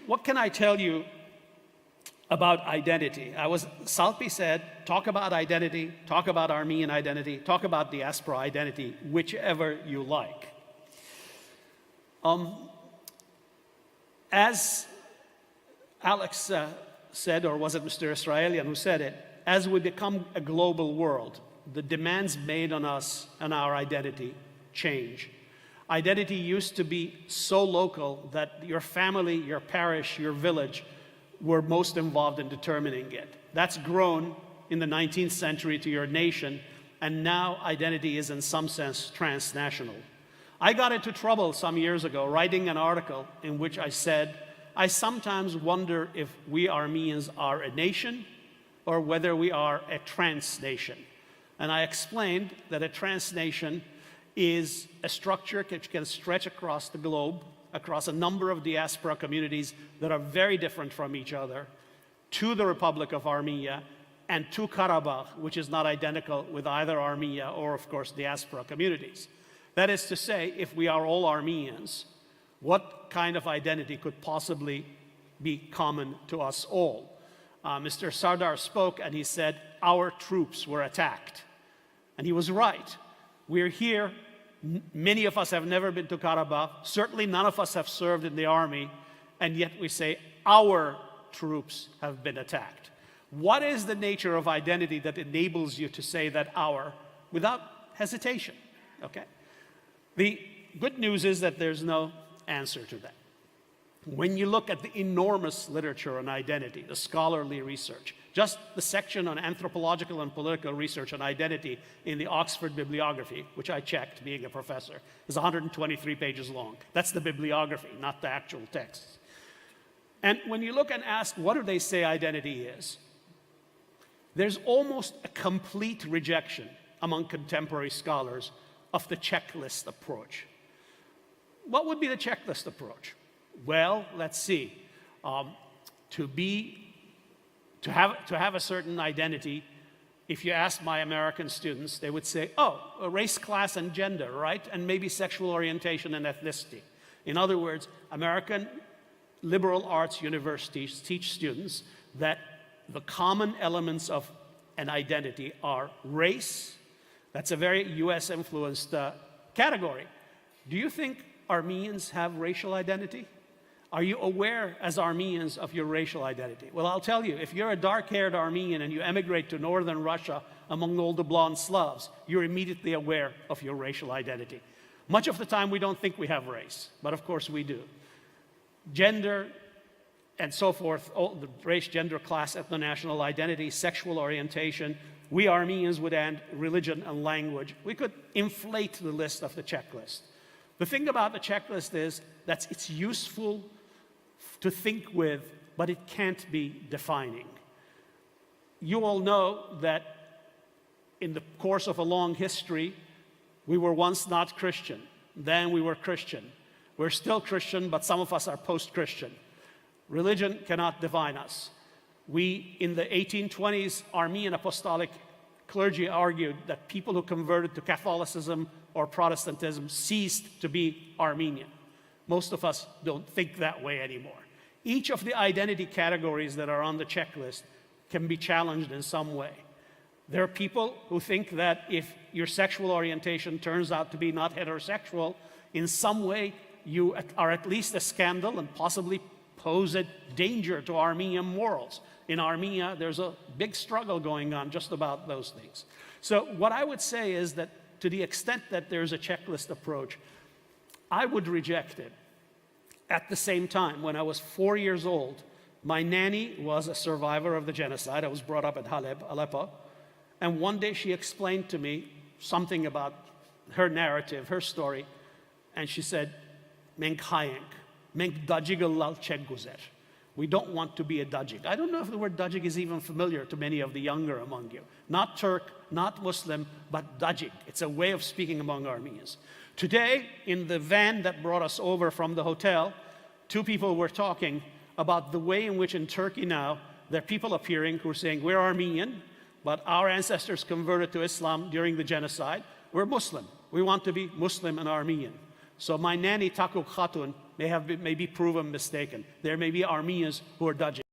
what can I tell you about identity? Salpi said, talk about identity, talk about Armenian identity, talk about diaspora identity, whichever you like. As Alex said, or was it Mr. Israelian who said it, as we become a global world, the demands made on us and our identity change. Identity used to be so local that your family, your parish, your village were most involved in determining it. That's grown in the 19th century to your nation, and now identity is in some sense transnational. I got into trouble some years ago writing an article in which I said, I sometimes wonder if we Armenians are a nation or whether we are a trans nation. And I explained that a trans nation is a structure which can stretch across the globe, across a number of diaspora communities that are very different from each other, to the Republic of Armenia, and to Karabakh, which is not identical with either Armenia or, of course, diaspora communities. That is to say, if we are all Armenians, what kind of identity could possibly be common to us all? Mr. Sardar spoke and he said, our troops were attacked. And he was right. We're here. Many of us have never been to Karabakh. Certainly none of us have served in the army. And yet we say, our troops have been attacked. What is the nature of identity that enables you to say that our without hesitation? Okay. The good news is that there's no answer to that. When you look at the enormous literature on identity, the scholarly research, just the section on anthropological and political research on identity in the Oxford bibliography, which I checked being a professor, is 123 pages long. That's the bibliography, not the actual texts. And when you look and ask, what do they say identity is? There's almost a complete rejection among contemporary scholars of the checklist approach. What would be the checklist approach? Well, let's see. To have a certain identity, if you ask my American students, they would say, oh, race, class, and gender, right? And maybe sexual orientation and ethnicity. In other words, American liberal arts universities teach students that the common elements of an identity are race. That's a very US-influenced category. Do you think Armenians have racial identity? Are you aware as Armenians of your racial identity? Well, I'll tell you, if you're a dark-haired Armenian and you emigrate to northern Russia among all the blonde Slavs, you're immediately aware of your racial identity. Much of the time we don't think we have race, but of course we do. Gender and so forth, all the race, gender, class, ethno-national identity, sexual orientation, we Armenians would add religion and language. We could inflate the list of the checklist. The thing about the checklist is that it's useful to think with, but it can't be defining. You all know that in the course of a long history, we were once not Christian. Then we were Christian. We're still Christian, but some of us are post-Christian. Religion cannot define us. In the 1820s, Armenian apostolic clergy argued that people who converted to Catholicism or Protestantism ceased to be Armenian. Most of us don't think that way anymore. Each of the identity categories that are on the checklist can be challenged in some way. There are people who think that if your sexual orientation turns out to be not heterosexual, in some way you are at least a scandal and possibly pose a danger to Armenian morals. In Armenia, there's a big struggle going on just about those things. So what I would say is that to the extent that there's a checklist approach, I would reject it. At the same time, when I was 4 years old, my nanny was a survivor of the genocide. I was brought up at Aleppo. And one day she explained to me something about her narrative, her story. And she said, "Menk hayենք, menk dajigë lal çek guzer." We don't want to be a Dajik. I don't know if the word Dajik is even familiar to many of the younger among you. Not Turk, not Muslim, but Dajik. It's a way of speaking among Armenians. Today, in the van that brought us over from the hotel, two people were talking about the way in which in Turkey now, there are people appearing who are saying, we're Armenian, but our ancestors converted to Islam during the genocide. We're Muslim. We want to be Muslim and Armenian. So my nanny Takuk Khatun may be proven mistaken. There may be Armenians who are dodging.